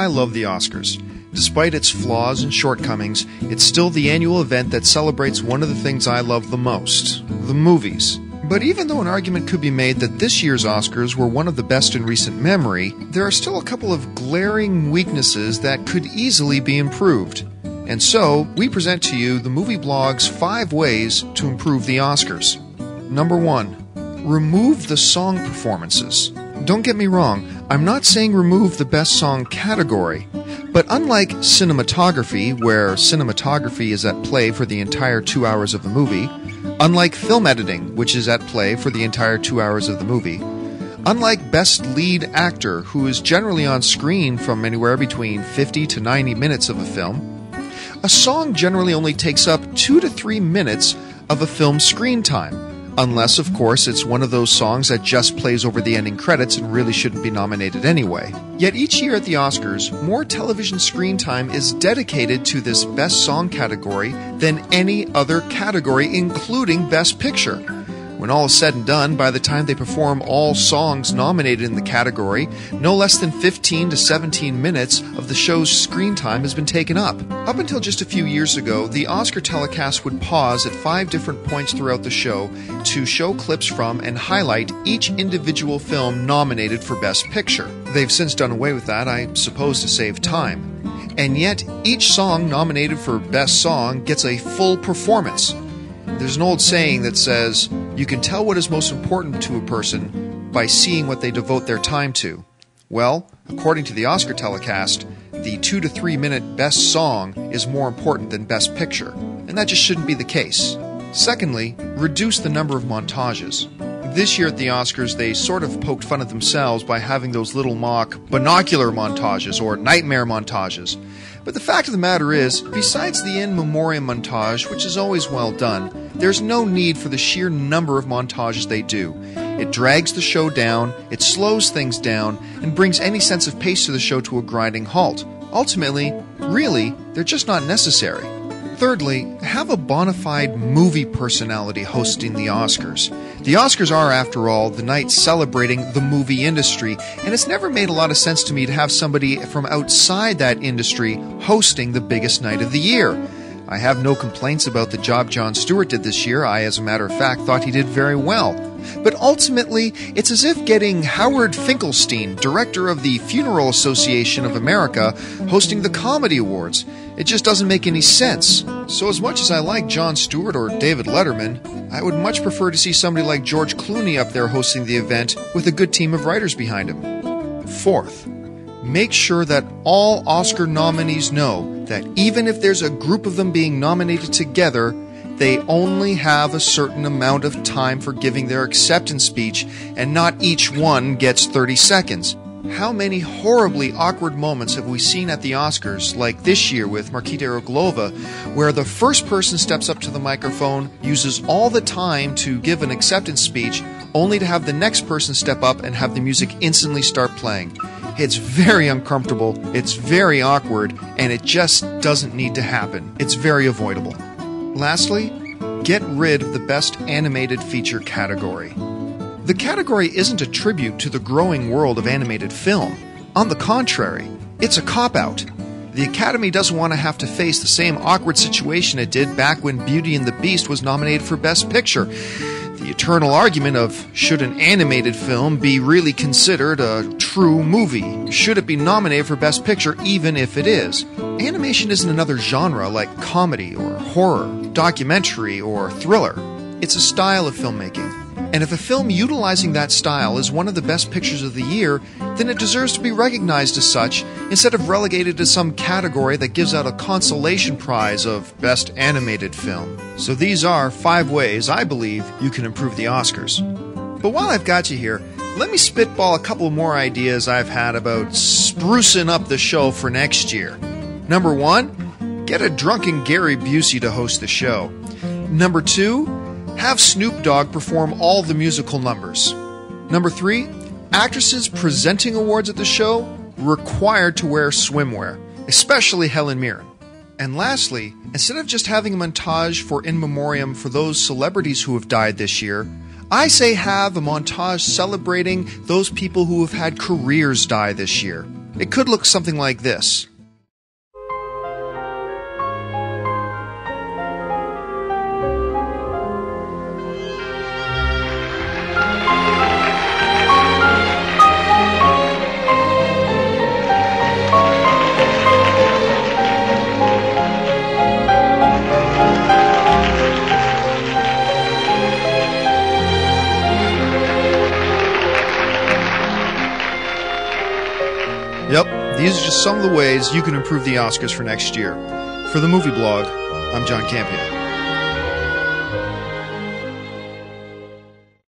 I love the Oscars. Despite its flaws and shortcomings, it's still the annual event that celebrates one of the things I love the most, the movies. But even though an argument could be made that this year's Oscars were one of the best in recent memory, there are still a couple of glaring weaknesses that could easily be improved. And so, we present to you the Movie Blog's 5 ways to improve the Oscars. Number 1. Remove the song performances. Don't get me wrong, I'm not saying remove the best song category, but unlike cinematography, where cinematography is at play for the entire 2 hours of the movie, unlike film editing, which is at play for the entire 2 hours of the movie, unlike best lead actor, who is generally on screen from anywhere between 50 to 90 minutes of a film, a song generally only takes up 2 to 3 minutes of a film's screen time. Unless, of course, it's one of those songs that just plays over the ending credits and really shouldn't be nominated anyway. Yet each year at the Oscars, more television screen time is dedicated to this Best Song category than any other category, including Best Picture. When all is said and done, by the time they perform all songs nominated in the category, no less than 15 to 17 minutes of the show's screen time has been taken up. Up until just a few years ago, the Oscar Telecast would pause at 5 different points throughout the show to show clips from and highlight each individual film nominated for Best Picture. They've since done away with that, I suppose to save time. And yet, each song nominated for Best Song gets a full performance. There's an old saying that says, you can tell what is most important to a person by seeing what they devote their time to. Well, according to the Oscar Telecast, the 2 to 3 minute Best Song is more important than Best Picture, and that just shouldn't be the case. Secondly, reduce the number of montages. This year at the Oscars, they sort of poked fun at themselves by having those little mock binocular montages or nightmare montages. But the fact of the matter is, besides the in memoriam montage, which is always well done, there's no need for the sheer number of montages they do. It drags the show down, it slows things down, and brings any sense of pace to the show to a grinding halt. Ultimately, really, they're just not necessary. Thirdly, have a bona fide movie personality hosting the Oscars. The Oscars are, after all, the night celebrating the movie industry, and it's never made a lot of sense to me to have somebody from outside that industry hosting the biggest night of the year. I have no complaints about the job Jon Stewart did this year. I, as a matter of fact, thought he did very well. But ultimately, it's as if getting Howard Finkelstein, director of the Funeral Association of America, hosting the Comedy Awards. It just doesn't make any sense. So as much as I like Jon Stewart or David Letterman, I would much prefer to see somebody like George Clooney up there hosting the event with a good team of writers behind him. Fourth, make sure that all Oscar nominees know that even if there's a group of them being nominated together, they only have a certain amount of time for giving their acceptance speech, and not each one gets 30 seconds. How many horribly awkward moments have we seen at the Oscars, like this year with Markita Erglova, where the first person steps up to the microphone, uses all the time to give an acceptance speech, only to have the next person step up and have the music instantly start playing. It's very uncomfortable, it's very awkward, and it just doesn't need to happen. It's very avoidable. Lastly, get rid of the Best Animated Feature category. The category isn't a tribute to the growing world of animated film. On the contrary, it's a cop-out. The Academy doesn't want to have to face the same awkward situation it did back when Beauty and the Beast was nominated for Best Picture. The eternal argument of, should an animated film be really considered a true movie? Should it be nominated for Best Picture even if it is? Animation isn't another genre like comedy or horror, documentary or thriller. It's a style of filmmaking. And if a film utilizing that style is one of the best pictures of the year, then it deserves to be recognized as such, instead of relegated to some category that gives out a consolation prize of Best Animated Film. So these are 5 ways I believe you can improve the Oscars. But while I've got you here, let me spitball a couple more ideas I've had about sprucing up the show for next year. Number 1, get a drunken Gary Busey to host the show. Number 2, have Snoop Dogg perform all the musical numbers. Number 3, actresses presenting awards at the show required to wear swimwear, especially Helen Mirren. And lastly, instead of just having a montage for in memoriam for those celebrities who have died this year, I say have a montage celebrating those people who have had careers die this year. It could look something like this. Yep, these are just some of the ways you can improve the Oscars for next year. For the Movie Blog, I'm John Campea.